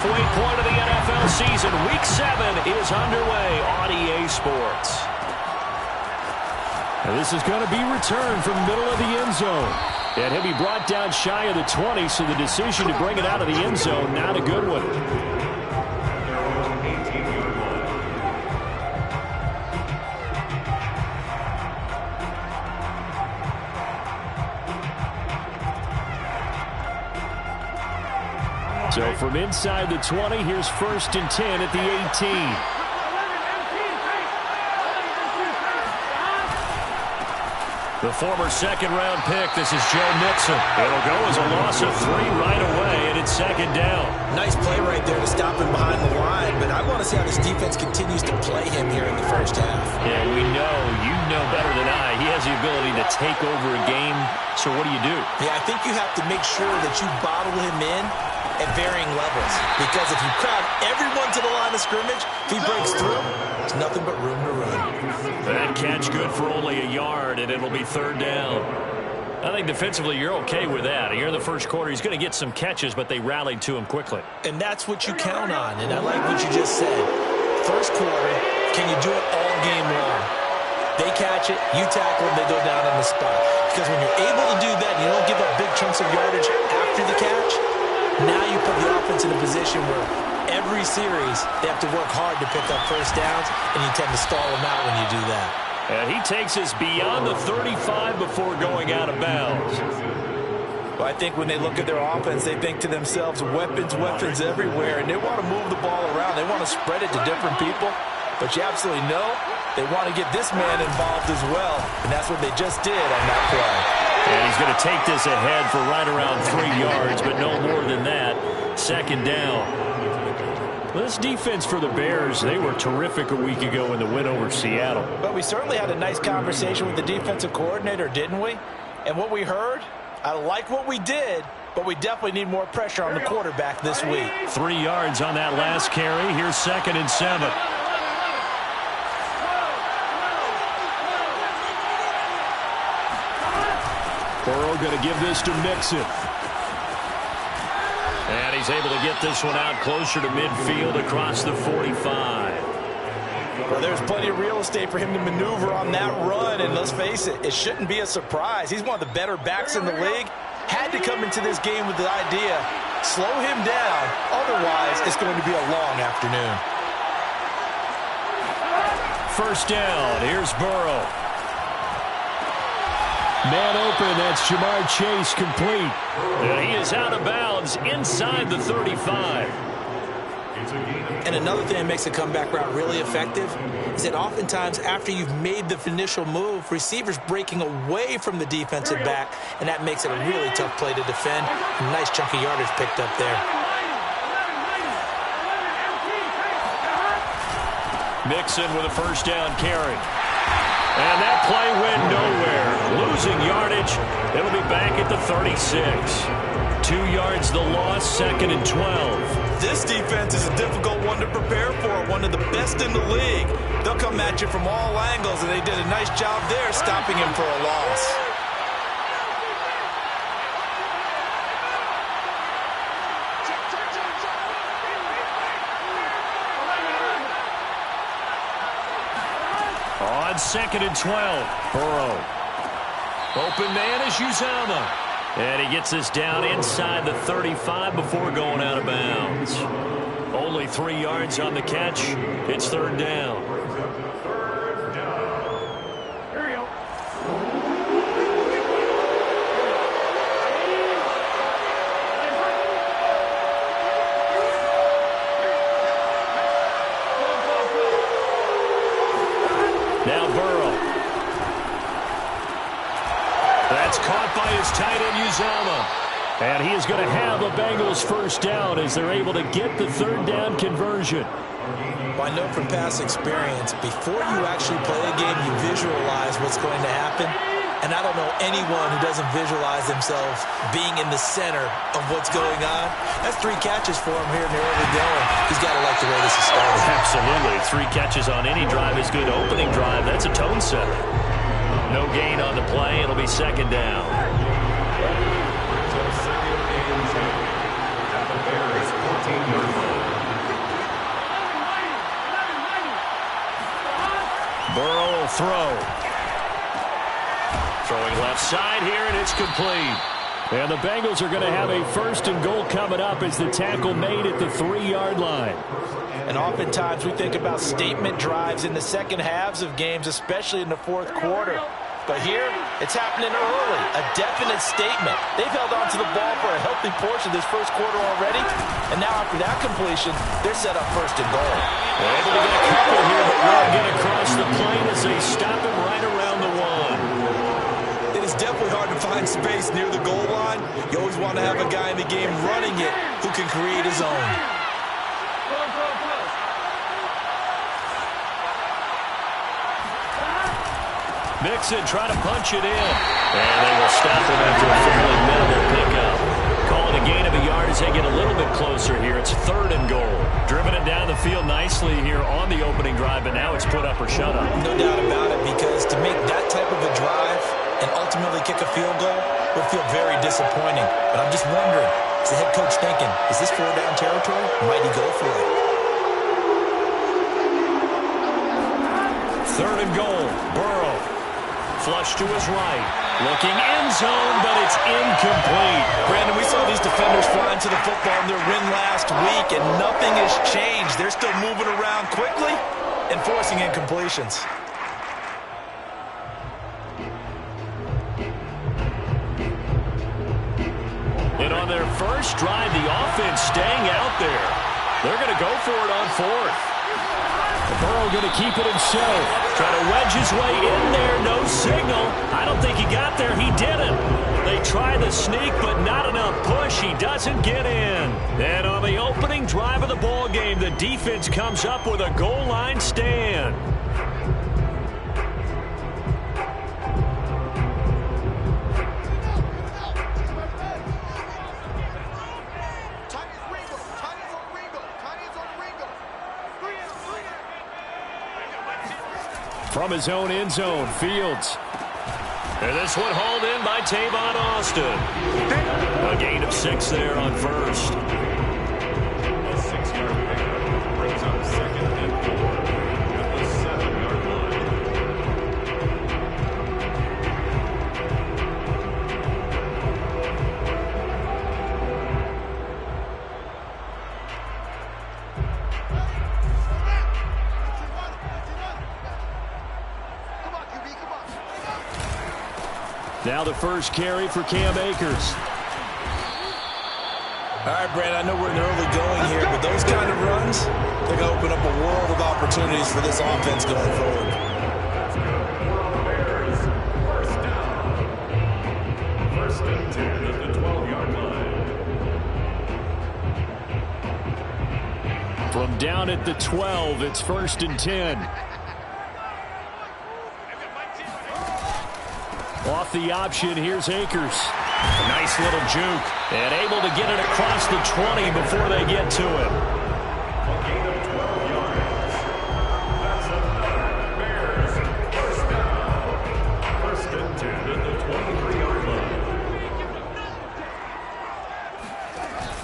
halfway point of the NFL season. Week 7 is underway on EA Sports. And this is going to be returned from the middle of the end zone. And he'll be brought down shy of the 20, so the decision to bring it out of the end zone, not a good one. So from inside the 20, here's 1st and 10 at the 18. The former second-round pick, this is Joe Mixon. It'll go as a loss of 3 right away, and it's 2nd down. Nice play right there to stop him behind the line, but I want to see how this defense continues to play him here in the first half. Yeah, we know, you know better than I, he has the ability to take over a game, so what do you do? Yeah, I think you have to make sure that you bottle him in at varying levels, because if you crowd everyone to the line of scrimmage, if he breaks through, there's nothing but room to run. That catch good for only a yard, and it'll be 3rd down. I think defensively you're okay with that. Here in the first quarter, he's going to get some catches, but they rallied to him quickly. And that's what you count on, and I like what you just said. First quarter, can you do it all game long? They catch it, you tackle them, they go down on the spot. Because when you're able to do that, and you don't give up big chunks of yardage after the catch, now you put the offense in a position where every series they have to work hard to pick up first downs, and you tend to stall them out when you do that. And he takes us beyond the 35 before going out of bounds. Well, I think when they look at their offense, they think to themselves, weapons everywhere, and they want to move the ball around. They want to spread it to different people, but you absolutely know they want to get this man involved as well, and that's what they just did on that play. And he's going to take this ahead for right around 3 yards, but no more than that. 2nd down. This defense for the Bears, they were terrific a week ago in the win over Seattle. But we certainly had a nice conversation with the defensive coordinator, didn't we? And what we heard, I like what we did, but we definitely need more pressure on the quarterback this week. 3 yards on that last carry. Here's 2nd and 7. Burrow going to give this to Mixon. And he's able to get this one out closer to midfield across the 45. Well, there's plenty of real estate for him to maneuver on that run, and let's face it, it shouldn't be a surprise. He's one of the better backs in the league. Had to come into this game with the idea, slow him down, otherwise it's going to be a long afternoon. 1st down, here's Burrow. Man open, that's Jamar Chase complete. And he is out of bounds inside the 35. And another thing that makes a comeback route really effective is that oftentimes after you've made the initial move, receivers breaking away from the defensive back, and that makes it a really tough play to defend. A nice chunk of yardage picked up there. Mixon with a 1st down carry. And that play went nowhere. Losing yardage. It'll be back at the 36. 2 yards the loss, 2nd and 12. This defense is a difficult one to prepare for, one of the best in the league. They'll come at you from all angles, and they did a nice job there stopping him for a loss. On 2nd and 12, Burrow. Open man is Uzomah. And he gets this down inside the 35 before going out of bounds. Only 3 yards on the catch. It's 3rd down. Now Burrow. That's caught by his tight end, Uzomah. And he is going to have a Bengals 1st down as they're able to get the 3rd down conversion. Well, I know from past experience, before you actually play a game, you visualize what's going to happen. And I don't know anyone who doesn't visualize themselves being in the center of what's going on. That's 3 catches for him here in the early going. He's got to like the way this is started. Absolutely. 3 catches on any drive is good. Opening drive, that's a tone setter. No gain on the play. It'll be 2nd down. it's complete. And the Bengals are going to have a 1st and goal coming up as the tackle made at the 3-yard line. And oftentimes we think about statement drives in the second halves of games, especially in the fourth quarter. But here, it's happening early, a definite statement. They've held on to the ball for a healthy portion of this first quarter already, and now after that completion, they're set up 1st and goal. They're able to get a couple here, but won't get across the plane as they stop him right around the 1. It is definitely hard to find space near the goal line. You always want to have a guy in the game running it who can create his own. Mixon trying to punch it in. And they will stop him after a fairly minimal pickup. Calling a gain of a yard as they get a little bit closer here. It's 3rd and goal. Driven it down the field nicely here on the opening drive, but now it's put up or shut up. No doubt about it, because to make that type of a drive and ultimately kick a field goal would feel very disappointing. But I'm just wondering, is the head coach thinking, is this 4-down territory? Might he go for it? 3rd and goal. Burrow. Flush to his right. Looking end zone, but it's incomplete. Brandon, we saw these defenders flying to the football in their win last week, and nothing has changed. They're still moving around quickly and forcing incompletions. And on their first drive, the offense staying out there. They're going to go for it on 4th. Burrow going to keep it himself. Trying to wedge his way in there. No signal. I don't think he got there. He didn't. They try the sneak, but not enough push. He doesn't get in. And on the opening drive of the ball game, the defense comes up with a goal line stand. From his own end zone, Fields. And this one hauled in by Tavon Austin. A gain of 6 there on 1st. A 6-yard pickup brings up 2nd and 4 at the 7-yard line. Now the first carry for Cam Akers. All right, Brandon, I know we're in the early going here, but those kind of runs, they're going to open up a world of opportunities for this offense going forward. Bears, 1st down. 1st and 10 at the 12-yard line. From down at the 12, it's 1st and 10. Off the option, here's Akers. A nice little juke. And able to get it across the 20 before they get to it. A gain of 12 yards. That's another Bears 1st down. 1st and 10 at the 23-yard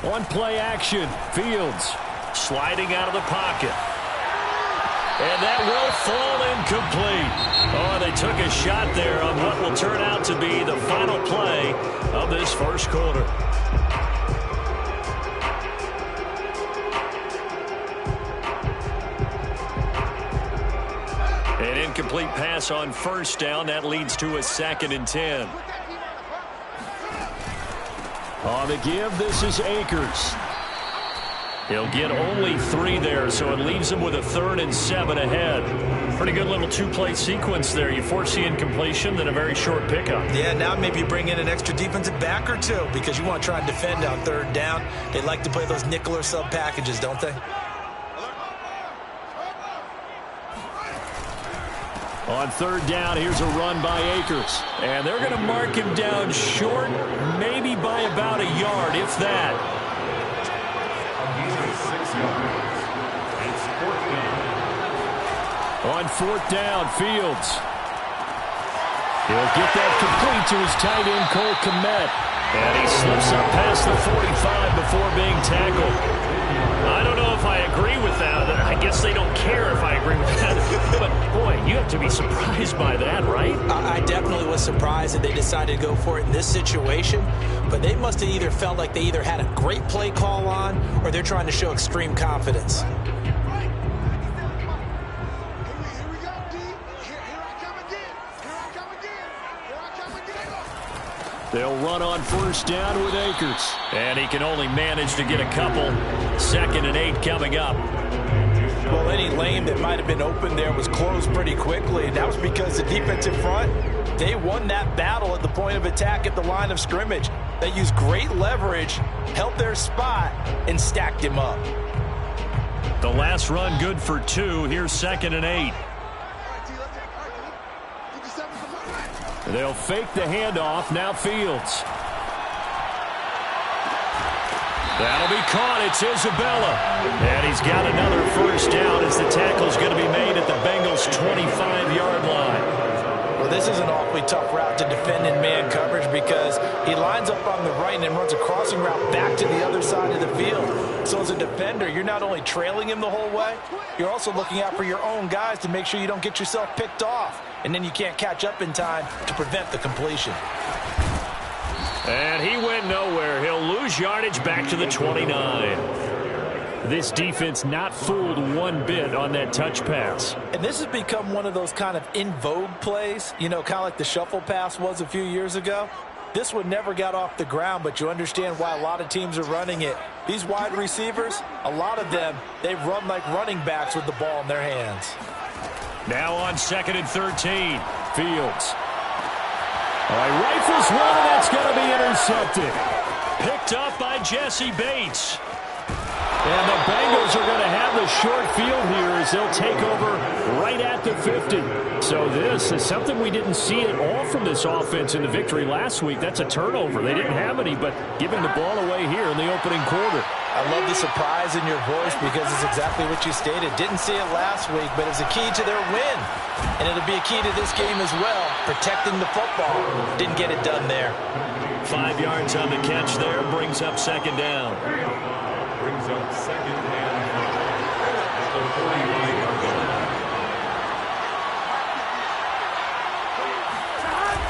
line. On play action, Fields. Sliding out of the pocket. And that will fall incomplete. Oh, they took a shot there on what will turn out to be the final play of this first quarter. An incomplete pass on 1st down. That leads to a 2nd and 10. On the give, this is Akers. He'll get only 3 there, so it leaves him with a 3rd and 7 ahead. Pretty good little 2-play sequence there. You force the incompletion, then a very short pickup. Yeah, now maybe you bring in an extra defensive back or 2 because you want to try and defend on 3rd down. They like to play those nickel or sub packages, don't they? On 3rd down, here's a run by Akers. And they're going to mark him down short, maybe by about a yard, if that. On 4th down, Fields. He'll get that complete to his tight end, Cole Kmet. And he slips up past the 45 before being tackled. I don't know if I agree with that. I guess they don't care if I agree with that. But, boy, you have to be surprised by that, right? I definitely was surprised that they decided to go for it in this situation. But they must have either felt like they either had a great play call on or they're trying to show extreme confidence. They'll run on first down with Akers. And he can only manage to get a couple. 2nd and 8 coming up. Well, any lane that might have been open there was closed pretty quickly. And that was because the defensive front, they won that battle at the point of attack at the line of scrimmage. They used great leverage, held their spot, and stacked him up. The last run good for 2. Here's 2nd and 8. They'll fake the handoff. Now Fields. That'll be caught. It's Isabella. And he's got another first down as the tackle's going to be made at the Bengals' 25-yard line. Well, this is an awfully tough route to defend in man coverage because he lines up on the right and then runs a crossing route back to the other side of the field. So as a defender, you're not only trailing him the whole way, you're also looking out for your own guys to make sure you don't get yourself picked off. And then you can't catch up in time to prevent the completion. And he went nowhere. He'll lose yardage back to the 29. This defense not fooled one bit on that touch pass. And this has become one of those kind of in vogue plays, you know, kind of like the shuffle pass was a few years ago. This one never got off the ground, but you understand why a lot of teams are running it. These wide receivers, a lot of them, they run like running backs with the ball in their hands. Now on 2nd and 13. Fields. All right, rifles one, and that's going to be intercepted. Picked up by Jesse Bates. And the Bengals are going to have the short field here as they'll take over right at the 50. So this is something we didn't see at all from this offense in the victory last week. That's a turnover. They didn't have any, but giving the ball away here in the opening quarter. I love the surprise in your voice because it's exactly what you stated. Didn't see it last week, but it's a key to their win. And it'll be a key to this game as well, protecting the football. Didn't get it done there. 5 yards on the catch there, brings up 2nd down. Brings up 2nd and 5 at the 45-yard line.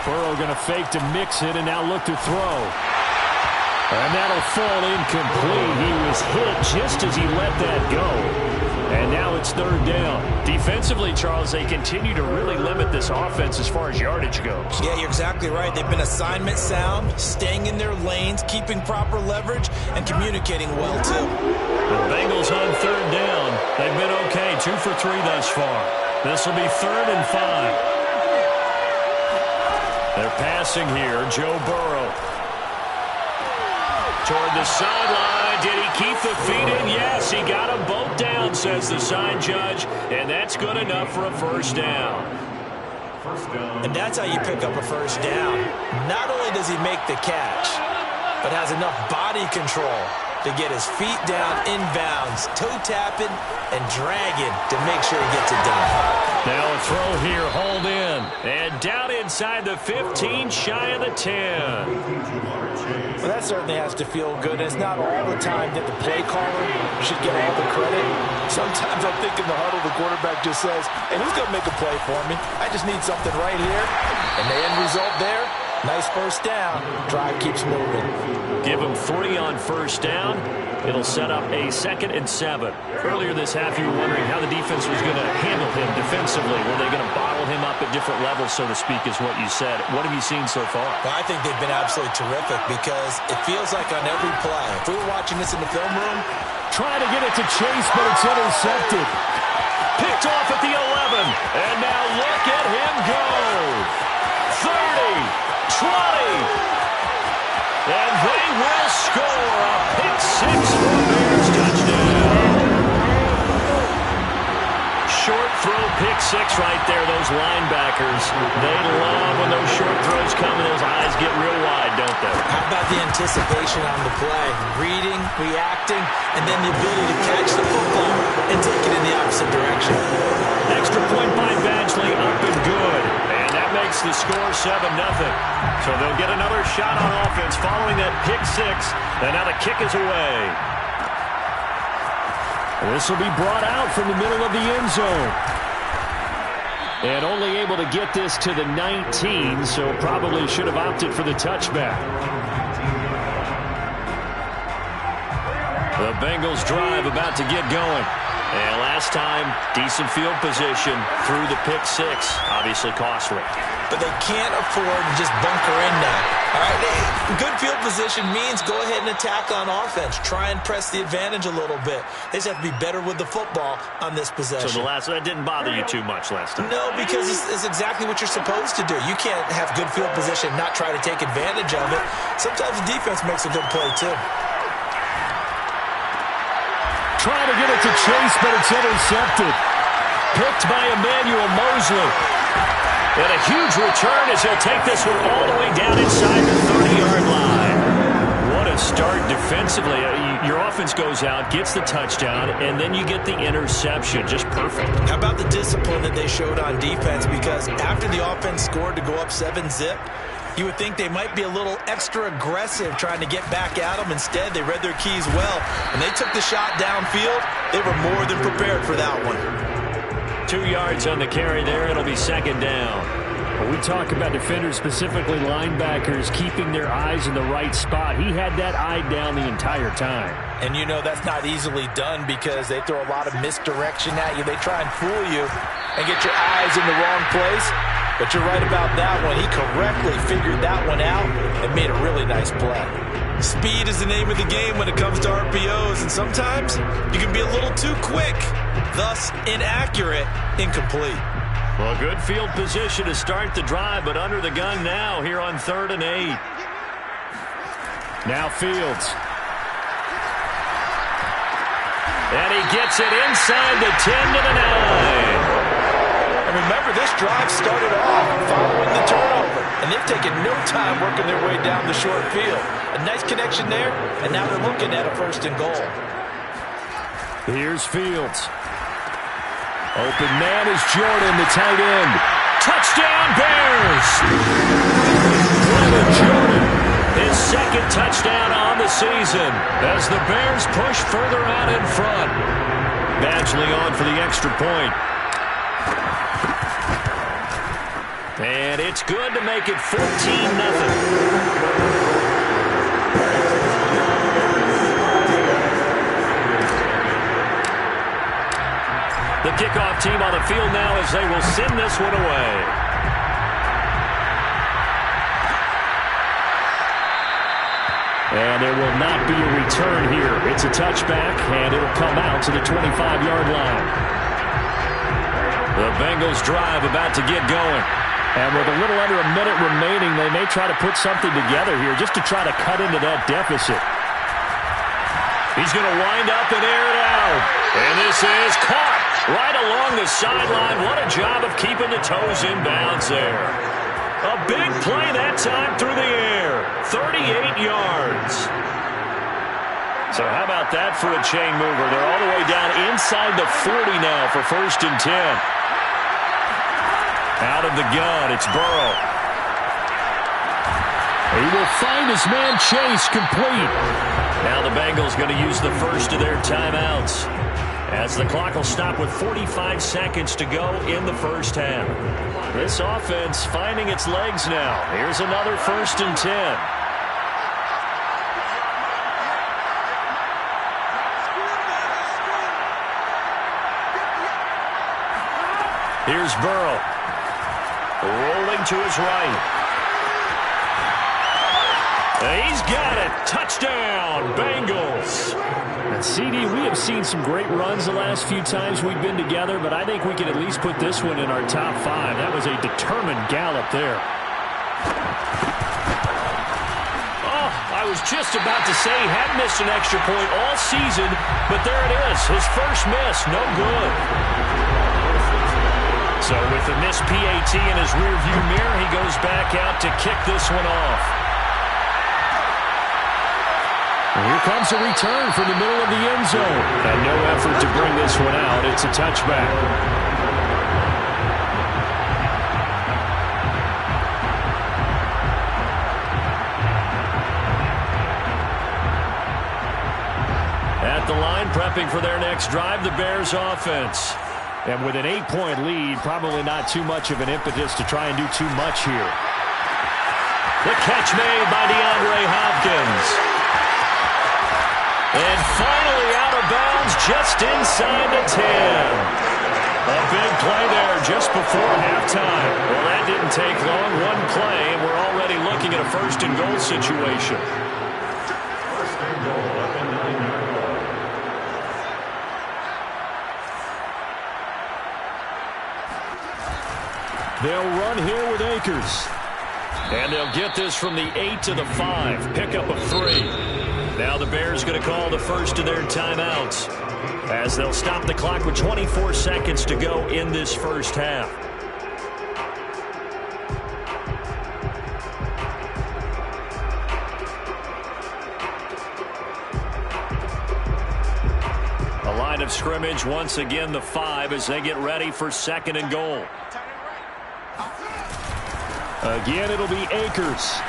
Burrow going to fake to mix it and now look to throw. And that'll fall incomplete. He was hit just as he let that go. And now it's 3rd down. Defensively, Charles, they continue to really limit this offense as far as yardage goes. Yeah, you're exactly right. They've been assignment sound, staying in their lanes, keeping proper leverage, and communicating well, too. The Bengals on 3rd down. They've been okay, 2 for 3 thus far. This will be 3rd and 5. They're passing here. Joe Burrow. Toward the sideline. Did he keep the feet in? Yes, he got them both down, says the sign judge. And that's good enough for a first down. And that's how you pick up a first down. Not only does he make the catch, but has enough body control to get his feet down inbounds, toe tapping and dragging to make sure he gets it done. Now a throw here, hauled in. And down inside the 15, shy of the 10. Well, that certainly has to feel good. It's not all the time that the play caller should get all the credit. Sometimes I think in the huddle, the quarterback just says, hey, who's going to make a play for me? I just need something right here. And the end result there, nice first down. Drive keeps moving. Give him 3 on first down. It'll set up a 2nd and 7. Earlier this half, you were wondering how the defense was going to handle him defensively. Were they going to bottle him up at different levels, so to speak, is what you said. What have you seen so far? Well, I think they've been absolutely terrific because it feels like on every play, if we were watching this in the film room, trying to get it to Chase, but it's intercepted. Picked off at the 11. And now look at him go. 30, 20. And they will score a pick 6 for a Bears touchdown. Short throw, pick 6 right there. Those linebackers, they love when those short throws come and those eyes get real wide, don't they? How about the anticipation on the play? Reading, reacting, and then the ability to catch the football and take it in the opposite direction. Extra point by Badgley, up and good. And that makes the score 7-0. So they'll get another shot on offense following that pick 6. And now the kick is away. This will be brought out from the middle of the end zone. And only able to get this to the 19, so probably should have opted for the touchback. The Bengals drive about to get going. And last time, decent field position through the pick six. Obviously costly. But they can't afford to just bunker in now. All right, good field position means go ahead and attack on offense. Try and press the advantage a little bit. They just have to be better with the football on this possession. So that didn't bother you too much last time? No, because it's exactly what you're supposed to do. You can't have good field position and not try to take advantage of it. Sometimes the defense makes a good play, too. Trying to get it to Chase, but it's intercepted. Picked by Emmanuel Mosley. And a huge return as he'll take this one all the way down inside the 30-yard line. What a start defensively. Your offense goes out, gets the touchdown, and then you get the interception. Just perfect. How about the discipline that they showed on defense? Because after the offense scored to go up 7-zip, you would think they might be a little extra aggressive trying to get back at them. Instead, they read their keys well. When they took the shot downfield, they were more than prepared for that one. 2 yards on the carry there. It'll be second down. When we talk about defenders, specifically linebackers, keeping their eyes in the right spot, he had that eye down the entire time. And you know that's not easily done because they throw a lot of misdirection at you. They try and fool you and get your eyes in the wrong place. But you're right about that one. He correctly figured that one out and made a really nice play. Speed is the name of the game when it comes to RPOs, and sometimes you can be a little too quick, thus inaccurate, incomplete. Well, good field position to start the drive, but under the gun now here on 3rd and 8. Now Fields. And he gets it inside the 10 to the 9. And remember, this drive started off following the turnover, and they've taken no time working their way down the short field. A nice connection there, and now they're looking at a 1st and goal. Here's Fields. Open man is Jordan, the tight end. Touchdown, Bears! Brandon Jordan. His second touchdown on the season as the Bears push further out in front. Badgley on for the extra point. And it's good to make it 14-0. The kickoff team on the field now as they will send this one away. And there will not be a return here. It's a touchback, and it'll come out to the 25-yard line. The Bengals drive about to get going. And with a little under a minute remaining, they may try to put something together here just to try to cut into that deficit. He's going to wind up and air it out. And this is caught right along the sideline. What a job of keeping the toes in bounds there. A big play that time through the air. 38 yards. So how about that for a chain mover? They're all the way down inside the 40 now for 1st and 10. Out of the gun, it's Burrow. He will find his man Chase complete. Now the Bengals going to use the first of their timeouts as the clock will stop with 45 seconds to go in the first half. This offense finding its legs now. Here's another 1st and 10. Here's Burrow. Rolling to his right. He's got it. Touchdown, Bengals. And CD, we have seen some great runs the last few times we've been together, but I think we can at least put this one in our top 5. That was a determined gallop there. Oh, I was just about to say he hadn't missed an extra point all season, but there it is. His first miss, no good. So with the missed PAT in his rearview mirror, he goes back out to kick this one off. And here comes a return from the middle of the end zone. And no effort to bring this one out. It's a touchback. At the line, prepping for their next drive, the Bears offense. And with an 8-point lead, probably not too much of an impetus to try and do too much here. The catch made by DeAndre Hopkins. And finally out of bounds just inside the 10. A big play there just before halftime. Well, that didn't take long. One play, and we're already looking at a first-and-goal situation. First and goal at the 9-yard line. They'll run here with Akers. And they'll get this from the 8 to the 5. Pickup of 3. Now the Bears going to call the first of their timeouts, as they'll stop the clock with 24 seconds to go in this first half. A line of scrimmage, once again the 5 as they get ready for second and goal. Again, it'll be Akers.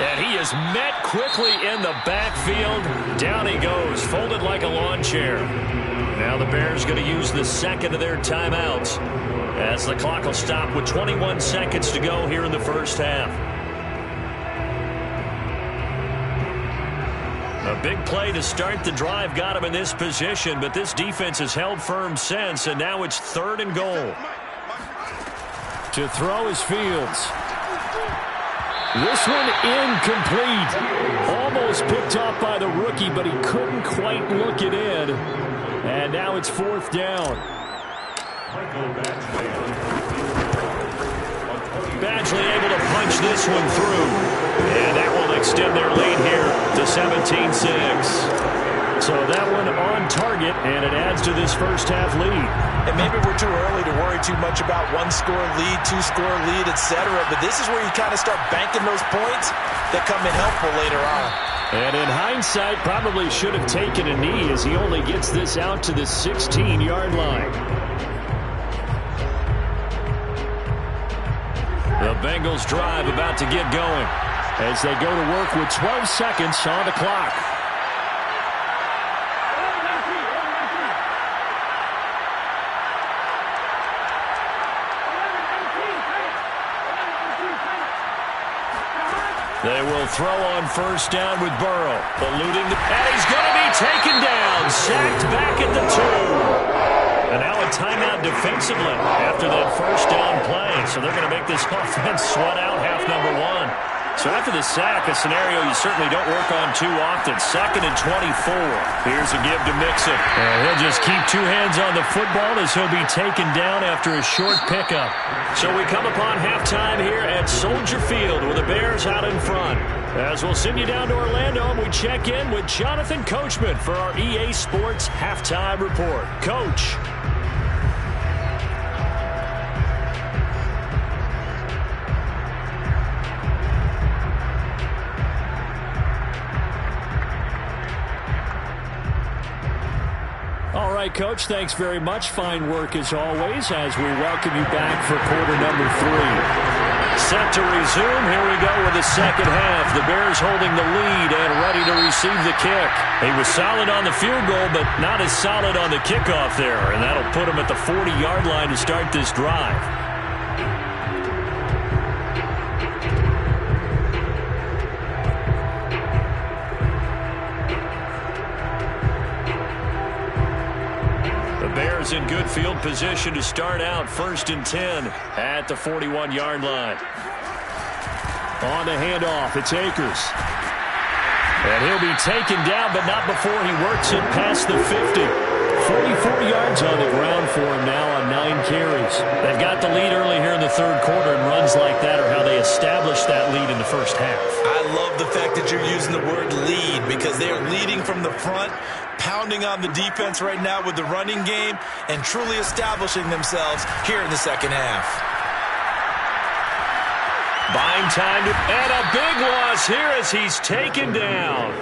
And he is met quickly in the backfield. Down he goes, folded like a lawn chair. Now the Bears going to use the second of their timeouts, as the clock will stop with 21 seconds to go here in the first half. A big play to start the drive got him in this position, but this defense has held firm since, and now it's third and goal. To throw is Fields. This one incomplete. Almost picked off by the rookie, but he couldn't quite look it in. And now it's fourth down. Badgley able to punch this one through. And that will extend their lead here to 17-6. So that one on target, and it adds to this first half lead. And maybe we're too early to worry too much about one-score lead, two-score lead, etc. But this is where you kind of start banking those points that come in helpful later on. And in hindsight, probably should have taken a knee, as he only gets this out to the 16-yard line. The Bengals drive about to get going, as they go to work with 12 seconds on the clock. They will throw on first down with Burrow. Eluding and he's going to be taken down. Sacked back at the 2. And now a timeout defensively after that first down play. So they're going to make this offense sweat out half number 1. So after the sack, a scenario you certainly don't work on too often. Second and 24. Here's a give to Mixon. And he'll just keep two hands on the football as he'll be taken down after a short pickup. So we come upon halftime here at Soldier Field with the Bears out in front. As we'll send you down to Orlando, and we check in with Jonathan Coachman for our EA Sports Halftime Report. Coach. All right, Coach, thanks very much. Fine work as always as we welcome you back for quarter number 3. Set to resume. Here we go with the second half. The Bears holding the lead and ready to receive the kick. He was solid on the field goal, but not as solid on the kickoff there, and that'll put him at the 40-yard line to start this drive. Bears in good field position to start out first and 10 at the 41-yard line. On the handoff, it's Akers. And he'll be taken down, but not before he works it past the 50. 44 yards on the ground for him now on 9 carries. They've got the lead early here in the third quarter, and runs like that are how they establish that lead in the first half. I love the fact that you're using the word lead, because they are leading from the front, pounding on the defense right now with the running game, and truly establishing themselves here in the second half. Buying time, and a big loss here as he's taken down.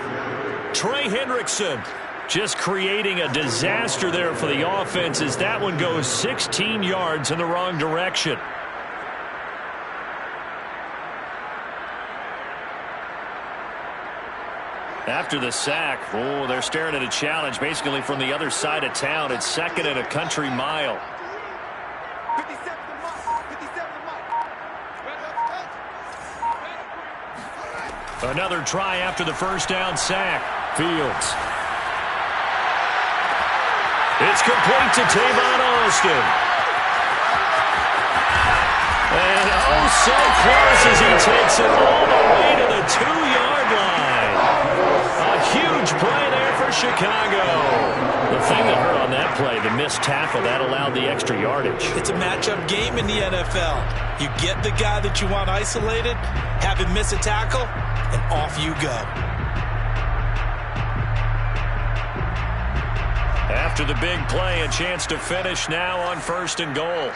Trey Hendrickson just creating a disaster there for the offense as that one goes 16 yards in the wrong direction. After the sack, they're staring at a challenge basically from the other side of town. It's 2nd and a country mile. Another try after the first down sack. Fields. It's complete to Tavon Austin. And oh, so close as he takes it all the way to the 2-yard line. A huge play there for Chicago. The thing that hurt on that play, the missed tackle, that allowed the extra yardage. It's a matchup game in the NFL. You get the guy that you want isolated, have him miss a tackle, and off you go. After the big play, a chance to finish now on 1st and goal.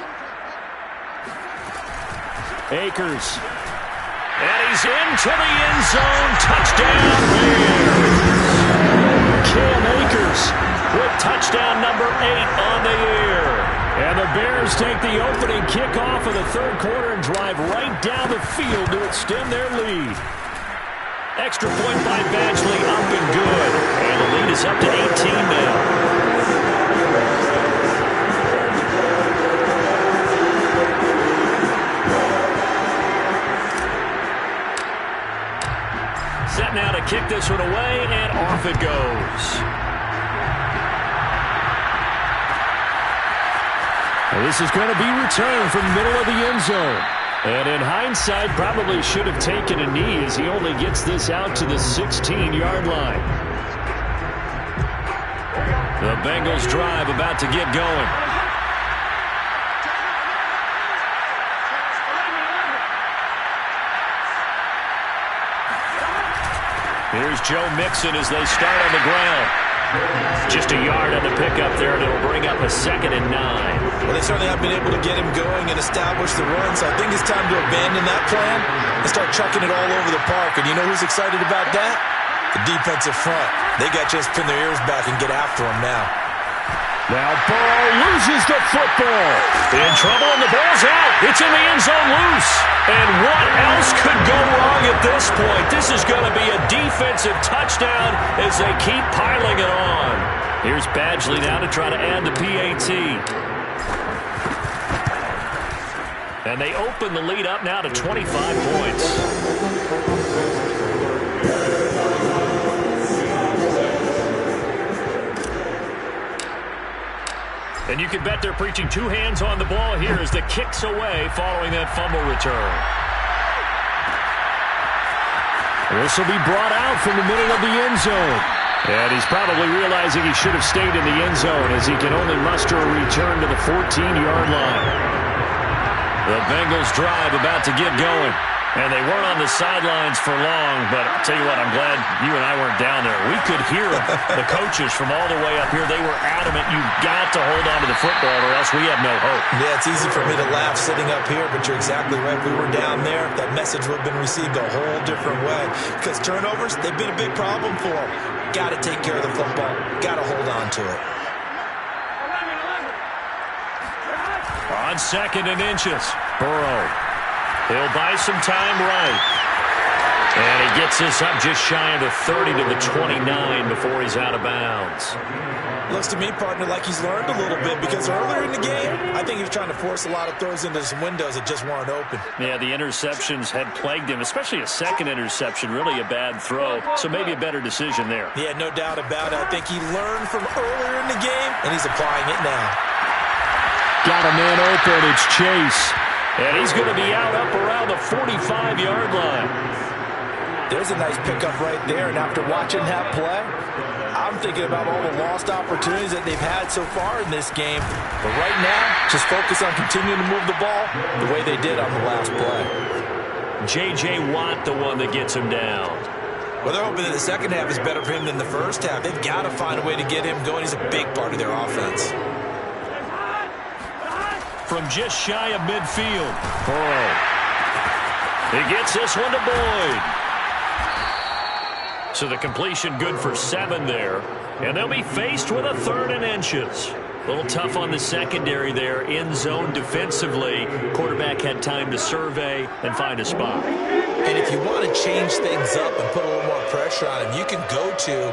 Akers. And he's into the end zone. Touchdown, Bears. Cam Akers with touchdown number 8 on the year. And the Bears take the opening kickoff of the 3rd quarter and drive right down the field to extend their lead. Extra point by Badgley, up and good. And the lead is up to 18 now. Set now to kick this one away, and off it goes. And this is going to be returned from the middle of the end zone. And in hindsight, probably should have taken a knee as he only gets this out to the 16-yard line. The Bengals drive about to get going. Here's Joe Mixon as they start on the ground. Just a yard on the pickup there, and it'll bring up a 2nd and 9. Well, they certainly have been able to get him going and establish the run, so I think it's time to abandon that plan and start chucking it all over the park. And you know who's excited about that? The defensive front. They got just pin their ears back and get after him now. Now Burrow loses the football. In trouble, and the ball's out. It's in the end zone loose. And what else could go wrong at this point? This is going to be a defensive touchdown as they keep piling it on. Here's Badgley now to try to add the PAT. And they open the lead up now to 25 points. And you can bet they're preaching 2 hands on the ball here as the kick's away following that fumble return. This will be brought out from the middle of the end zone. And he's probably realizing he should have stayed in the end zone as he can only muster a return to the 14-yard line. The Bengals drive about to get going. And they weren't on the sidelines for long, but I'll tell you what, I'm glad you and I weren't down there. We could hear the coaches from all the way up here. They were adamant, you've got to hold on to the football or else we have no hope. Yeah, it's easy for me to laugh sitting up here, but you're exactly right. We were down there. That message would have been received a whole different way. Because turnovers, they've been a big problem for them. Got to take care of the football. Got to hold on to it. On 2nd and inches, Burrow. He'll buy some time right. And he gets this up just shy of the 30 to the 29 before he's out of bounds. Looks to me, partner, like he's learned a little bit because earlier in the game, I think he was trying to force a lot of throws into some windows that just weren't open. Yeah, the interceptions had plagued him, especially a 2nd interception, really a bad throw. So maybe a better decision there. Yeah, no doubt about it. I think he learned from earlier in the game, and he's applying it now. Got a man open. It's Chase. And he's going to be out up around the 45-yard line. There's a nice pickup right there, and after watching that play, I'm thinking about all the lost opportunities that they've had so far in this game. But right now, just focus on continuing to move the ball the way they did on the last play. J.J. Watt, the one that gets him down. Well, they're hoping that the second half is better for him than the first half. They've got to find a way to get him going. He's a big part of their offense. From just shy of midfield, Burrow. He gets this one to Boyd. So the completion good for 7 there. And they'll be faced with a 3rd and inches. A little tough on the secondary there. In zone defensively. Quarterback had time to survey and find a spot. And if you want to change things up and put a little more pressure on him, you can go to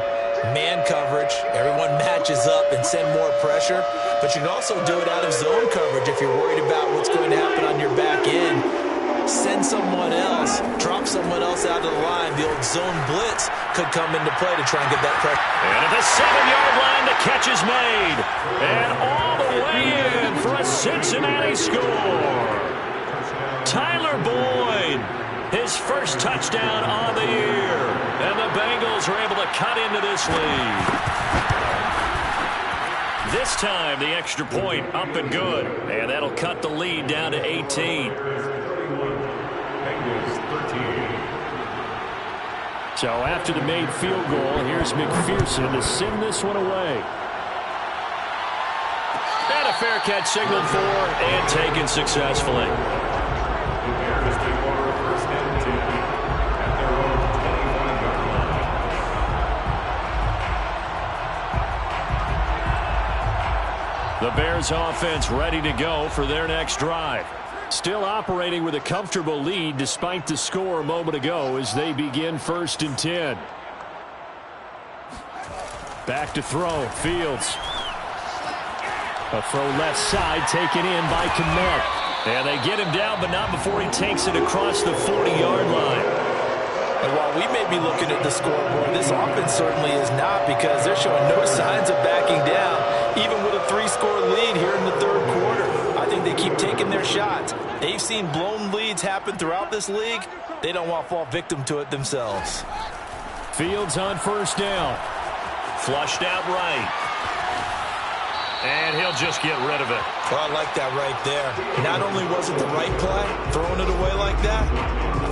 man coverage. Everyone matches up and send more pressure. But you can also do it out of zone coverage if you're worried about what's going to happen on your back end. Send someone else, drop someone else out of the line. The old zone blitz could come into play to try and get that pressure. And at the 7-yard line, the catch is made. And all the way in for a Cincinnati score. Tyler Boyd, his first touchdown on the year. And the Bengals are able to cut into this lead. This time, the extra point up and good. And that'll cut the lead down to 18. So after the made field goal, here's McPherson to send this one away. And a fair catch signaled for and taken successfully. The Bears take over first and 10 at their own 21-yard line. The Bears offense ready to go for their next drive. Still operating with a comfortable lead despite the score a moment ago as they begin first and 10. Back to throw. Fields. A throw left side taken in by Kmet. And they get him down, but not before he takes it across the 40-yard line. And while we may be looking at the scoreboard, this offense certainly is not, because they're showing no signs of backing down, even with a 3-score lead here in the third quarter. I think they keep taking their shots. They've seen blown leads happen throughout this league. They don't want to fall victim to it themselves. Fields on first down. Flushed out right. And he'll just get rid of it. Well, I like that right there. Not only was it the right play, throwing it away like that,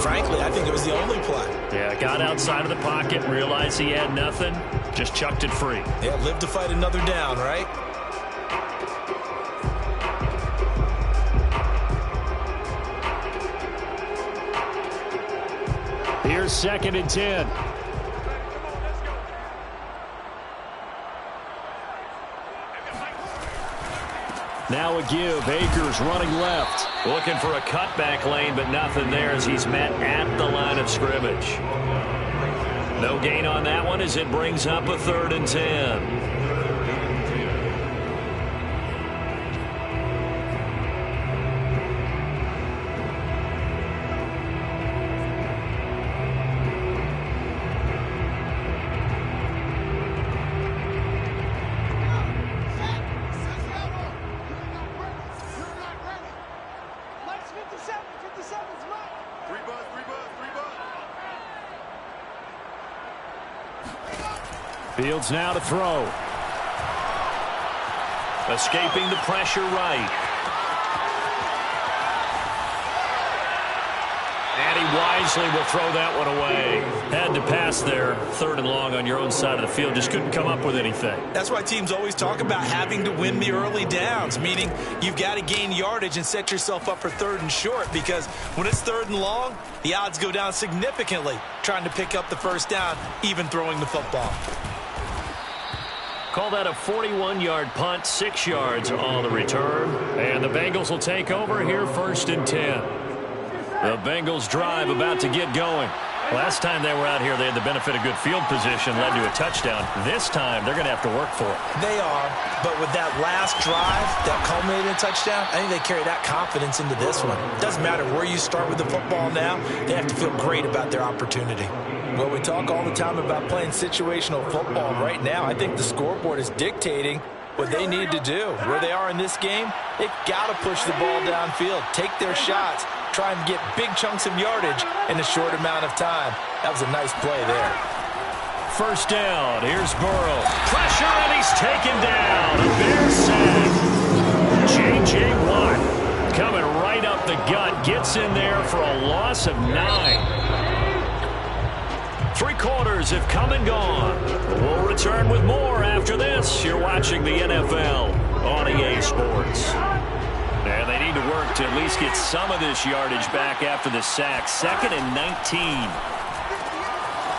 frankly, I think it was the only play. Yeah, got outside of the pocket, realized he had nothing, just chucked it free. Yeah, live to fight another down, right? Here's second and 10. Now a give. Akers running left. Looking for a cutback lane, but nothing there as he's met at the line of scrimmage. No gain on that one as it brings up a 3rd and 10. Fields now to throw. Escaping the pressure right. And he wisely will throw that one away. Had to pass there. 3rd and long on your own side of the field. Just couldn't come up with anything. That's why teams always talk about having to win the early downs, meaning you've got to gain yardage and set yourself up for 3rd and short, because when it's 3rd and long, the odds go down significantly trying to pick up the first down, even throwing the football. Call that a 41-yard punt, 6 yards on the return. And the Bengals will take over here 1st and 10. The Bengals drive about to get going. Last time they were out here, they had the benefit of good field position, led to a touchdown. This time, they're going to have to work for it. They are, but with that last drive that culminated in a touchdown, I think they carry that confidence into this one. It doesn't matter where you start with the football now, they have to feel great about their opportunity. Well, we talk all the time about playing situational football. Right now, I think the scoreboard is dictating what they need to do. Where they are in this game, they've got to push the ball downfield, take their shots, try and get big chunks of yardage in a short amount of time. That was a nice play there. 1st down. Here's Burrow. Pressure, and he's taken down. A Bear sack. J.J. Watt coming right up the gut. Gets in there for a loss of 9. 3 quarters have come and gone. We'll return with more after this. You're watching the NFL on EA Sports. And they need to work to at least get some of this yardage back after the sack. 2nd and 19.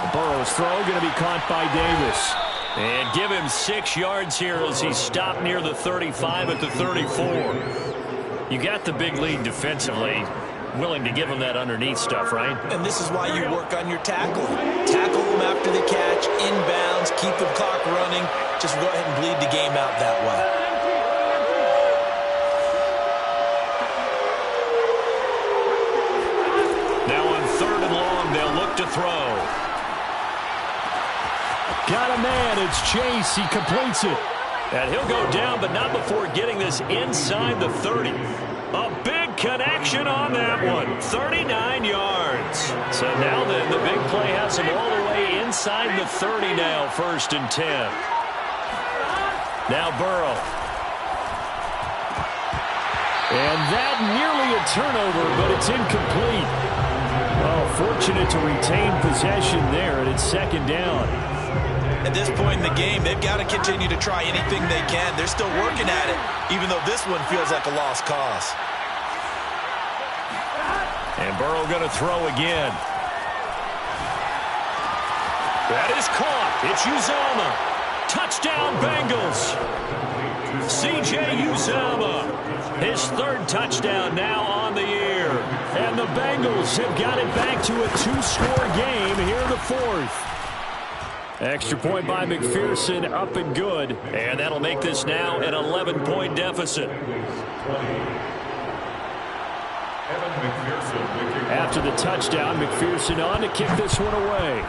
Burrow's throw going to be caught by Davis. And give him 6 yards here as he stopped near the 35 at the 34. You got the big lead defensively. Willing to give him that underneath stuff, right? And this is why you work on your tackling. Tackle them after the catch, inbounds, keep the clock running. Just go ahead and bleed the game out that way. Now on 3rd and long, they'll look to throw. Got a man. It's Chase. He completes it. And he'll go down, but not before getting this inside the 30. A big connection on that one. 39 yards. So now then, the big play has him all the way inside the 30 now, 1st and 10. Now Burrow. And that nearly a turnover, but it's incomplete. Oh, fortunate to retain possession there, and it's 2nd down. At this point in the game, they've got to continue to try anything they can. They're still working at it, even though this one feels like a lost cause. And Burrow going to throw again. That is caught. It's Uzomah. Touchdown, Bengals. C.J. Uzomah. His 3rd touchdown now on the year. And the Bengals have got it back to a 2-score game here in the 4th. Extra point by McPherson, up and good. And that'll make this now an 11-point deficit. After the touchdown, McPherson on to kick this one away.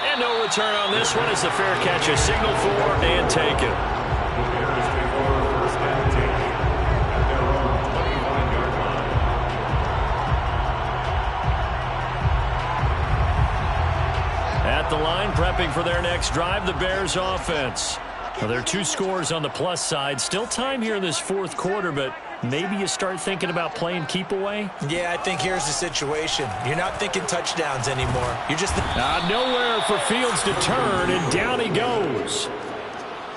And no return on this one as the fair catch is signaled for and taken. At the line, prepping for their next drive, the Bears offense. Well, there are 2 scores on the plus side. Still time here in this 4th quarter, but maybe you start thinking about playing keep away? Yeah, I think here's the situation. You're not thinking touchdowns anymore. You're just... nowhere for Fields to turn, and down he goes.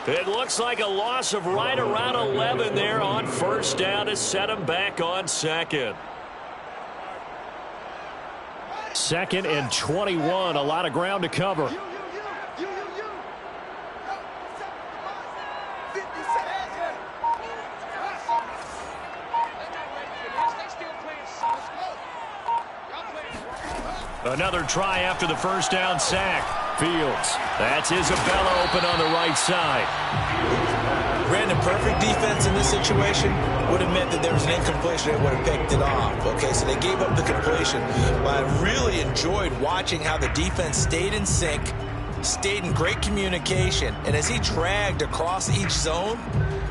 It looks like a loss of right around 11 there on 1st down to set him back on 2nd. 2nd and 21, a lot of ground to cover. Another try after the 1st down sack. Fields. That's Isabella open on the right side. Brandon, perfect defense in this situation would have meant that there was an incompletion that would have picked it off. Okay, so they gave up the completion. But I really enjoyed watching how the defense stayed in sync, stayed in great communication, and as he dragged across each zone,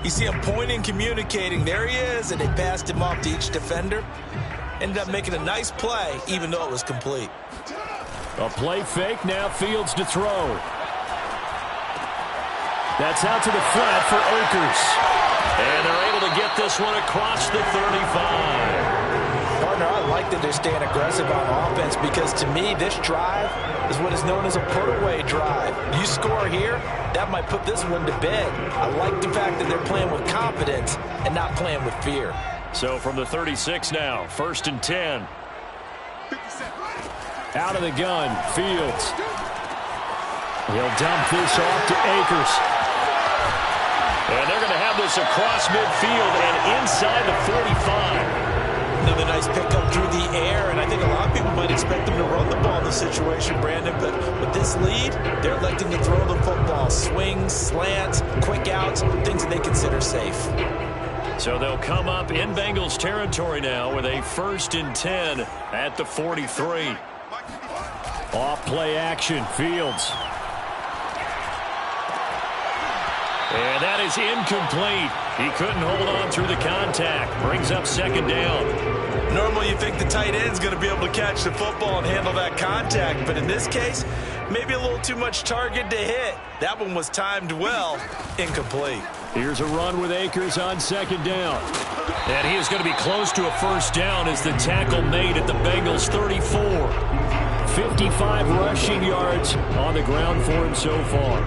you see him pointing, communicating. There he is, and they passed him off to each defender. Ended up making a nice play, even though it was complete. A play fake, now Fields to throw. That's out to the flat for Akers. And they're able to get this one across the 35. Partner, I like that they're staying aggressive on offense because to me, this drive is what is known as a put-away drive. You score here, that might put this one to bed. I like the fact that they're playing with confidence and not playing with fear. So from the 36 now, 1st and 10. Out of the gun, Fields. He'll dump this off to Akers. And they're going to have this across midfield and inside the 45. Another nice pickup through the air, and I think a lot of people might expect them to run the ball in this situation, Brandon, but with this lead, they're electing to throw the football. Swings, slants, quick outs, things that they consider safe. So they'll come up in Bengals territory now with a 1st and 10 at the 43. Off play action, Fields. And that is incomplete. He couldn't hold on through the contact. Brings up 2nd down. Normally you think the tight end's going to be able to catch the football and handle that contact, but in this case, maybe a little too much target to hit. That one was timed well. Incomplete. Here's a run with Akers on 2nd down. And he is going to be close to a 1st down as the tackle made at the Bengals 34. 55 rushing yards on the ground for him so far.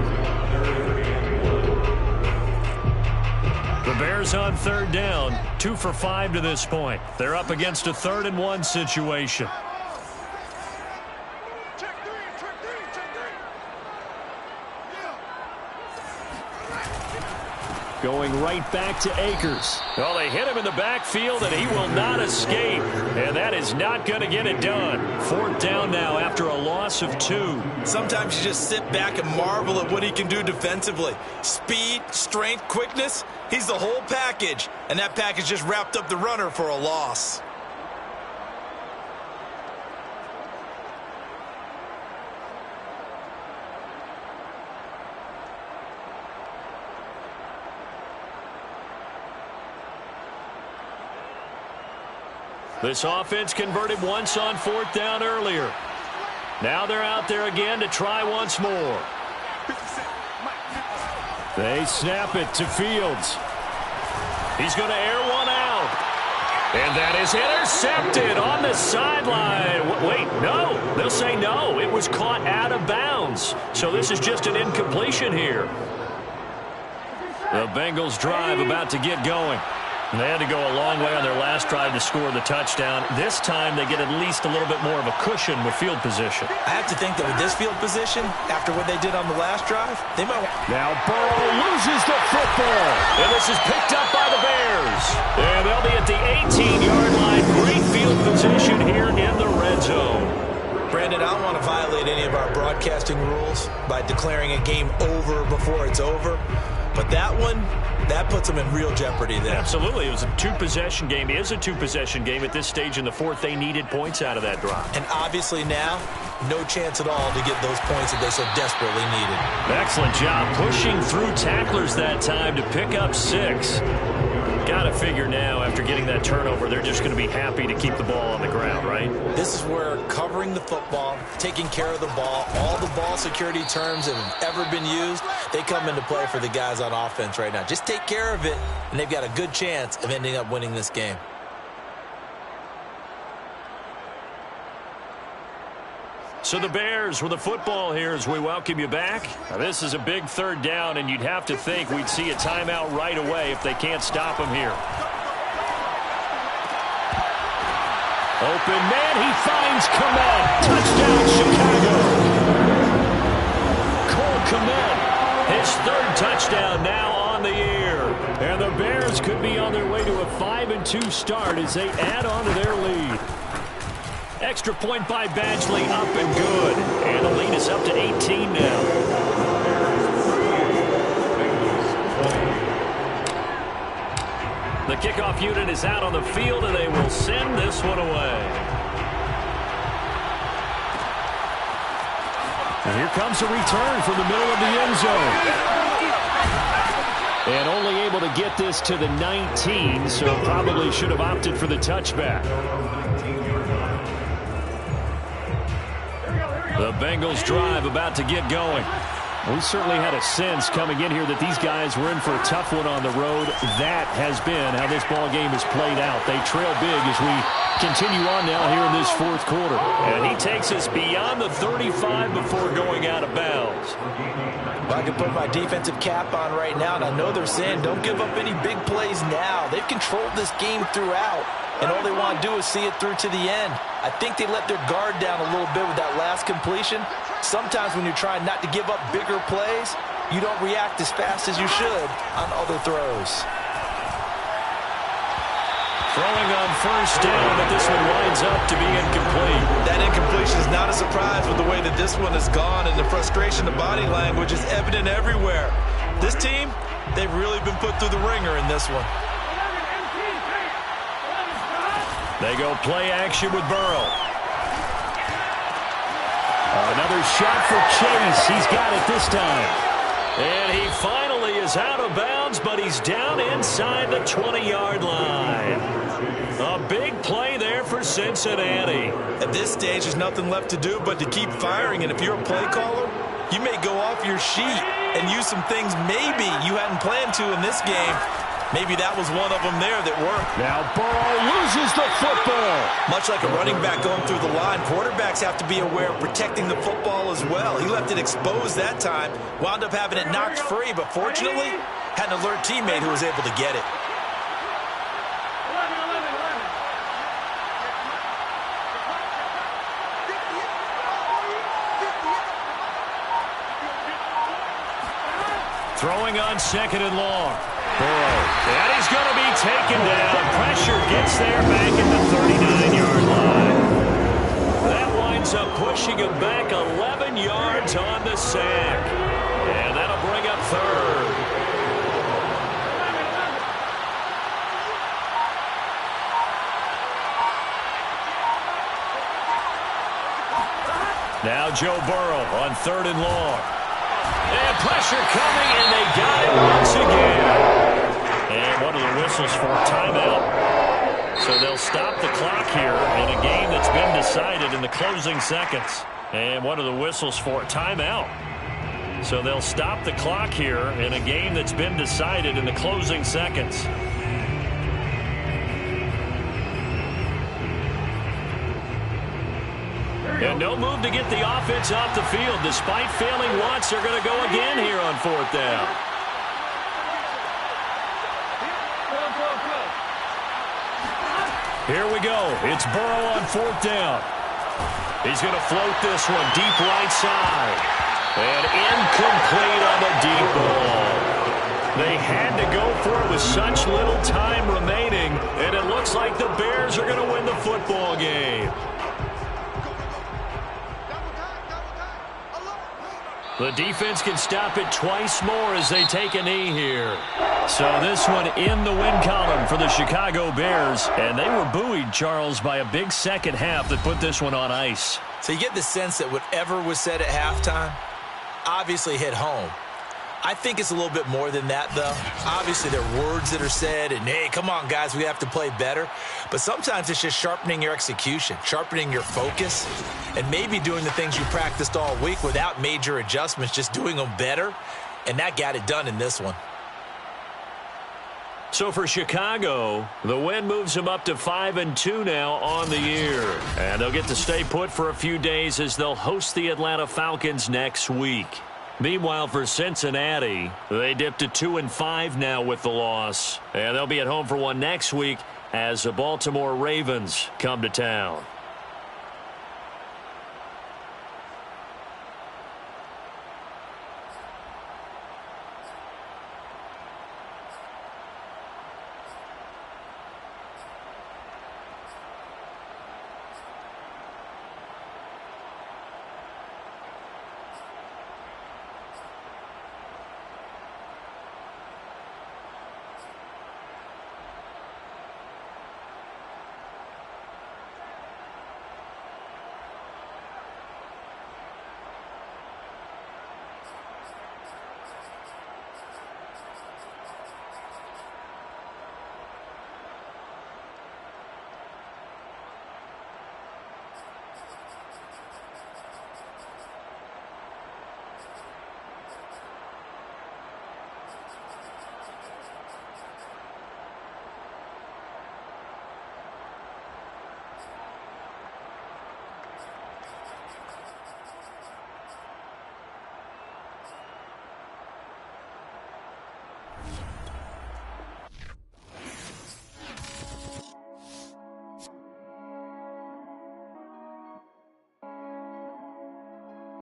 The Bears on 3rd down, 2 for 5 to this point. They're up against a 3rd and 1 situation. Going right back to Akers. Well, they hit him in the backfield, and he will not escape. And that is not going to get it done. 4th down now after a loss of 2. Sometimes you just sit back and marvel at what he can do defensively. Speed, strength, quickness, he's the whole package. And that package just wrapped up the runner for a loss. This offense converted once on 4th down earlier. Now they're out there again to try once more. They snap it to Fields. He's going to air one out. And that is intercepted on the sideline. Wait, no. They'll say no. It was caught out of bounds. So this is just an incompletion here. The Bengals drive about to get going. They had to go a long way on their last drive to score the touchdown. This time they get at least a little bit more of a cushion with field position. I have to think that with this field position, after what they did on the last drive, they might... Now Burrow loses the football. And this is picked up by the Bears. And they'll be at the 18-yard line. Great field position here in the red zone. Brandon, I don't want to violate any of our broadcasting rules by declaring a game over before it's over. But that one, that puts them in real jeopardy there. Absolutely. It was a 2-possession game. It is a 2-possession game at this stage in the 4th. They needed points out of that drive. And obviously now, no chance at all to get those points that they so desperately needed. Excellent job pushing through tacklers that time to pick up 6. Got to figure now, after getting that turnover, they're just going to be happy to keep the ball on the ground, right? This is where covering the football, taking care of the ball, all the ball security terms that have ever been used, they come into play for the guys on offense right now. Just take care of it, and they've got a good chance of ending up winning this game. So the Bears with the football here as we welcome you back. Now this is a big 3rd down, and you'd have to think we'd see a timeout right away if they can't stop him here. Open man, he finds Kmet. Touchdown, Chicago. Cole Kmet, his 3rd touchdown now on the year. And the Bears could be on their way to a 5-2 start as they add on to their lead. Extra point by Badgley, up and good. And the lead is up to 18 now. The kickoff unit is out on the field, and they will send this one away. And here comes a return from the middle of the end zone. And only able to get this to the 19, so probably should have opted for the touchback. The Bengals drive about to get going. We certainly had a sense coming in here that these guys were in for a tough one on the road. That has been how this ball game has played out. They trail big as we continue on now here in this 4th quarter. And he takes us beyond the 35 before going out of bounds. Well, I can put my defensive cap on right now, and I know they're saying don't give up any big plays now. They've controlled this game throughout, and all they want to do is see it through to the end. I think they let their guard down a little bit with that last completion. Sometimes when you're trying not to give up bigger plays, you don't react as fast as you should on other throws. Throwing on 1st down, but this one winds up to be incomplete. That incompletion is not a surprise with the way that this one has gone, and the frustration, the body language is evident everywhere. This team, they've really been put through the ringer in this one. They go play action with Burrow. Another shot for Chase. He's got it this time. And he finally is out of bounds, but he's down inside the 20-yard line. A big play there for Cincinnati. At this stage, there's nothing left to do but to keep firing. And if you're a play caller, you may go off your sheet and use some things maybe you hadn't planned to in this game. Maybe that was one of them there that worked. Now Burrow loses the football. Much like a running back going through the line, quarterbacks have to be aware of protecting the football as well. He left it exposed that time, wound up having it knocked free, but fortunately, had an alert teammate who was able to get it. Throwing on 2nd and long. Burrow. And he's going to be taken down. Pressure gets there back at the 39-yard line. That winds up pushing him back 11 yards on the sack. And that'll bring up third. Now Joe Burrow on 3rd and long. And pressure coming, and they got it once again. And one of the whistles for a timeout. So they'll stop the clock here in a game that's been decided in the closing seconds. And one of the whistles for a timeout. So they'll stop the clock here in a game that's been decided in the closing seconds. And no move to get the offense off the field. Despite failing once, they're going to go again here on 4th down. Here we go. It's Burrow on 4th down. He's going to float this one deep right side. And incomplete on the deep ball. They had to go for it with such little time remaining, and it looks like the Bears are going to win the football game. The defense can stop it twice more as they take a knee here. So this one in the win column for the Chicago Bears. And they were buoyed, Charles, by a big second half that put this one on ice. So you get the sense that whatever was said at halftime obviously hit home. I think it's a little bit more than that, though. Obviously, there are words that are said, and, hey, come on, guys, we have to play better. But sometimes it's just sharpening your execution, sharpening your focus, and maybe doing the things you practiced all week without major adjustments, just doing them better. And that got it done in this one. So for Chicago, the win moves them up to 5-2 now on the year. And they'll get to stay put for a few days as they'll host the Atlanta Falcons next week. Meanwhile, for Cincinnati, they dipped to 2-5 now with the loss. And they'll be at home for one next week as the Baltimore Ravens come to town.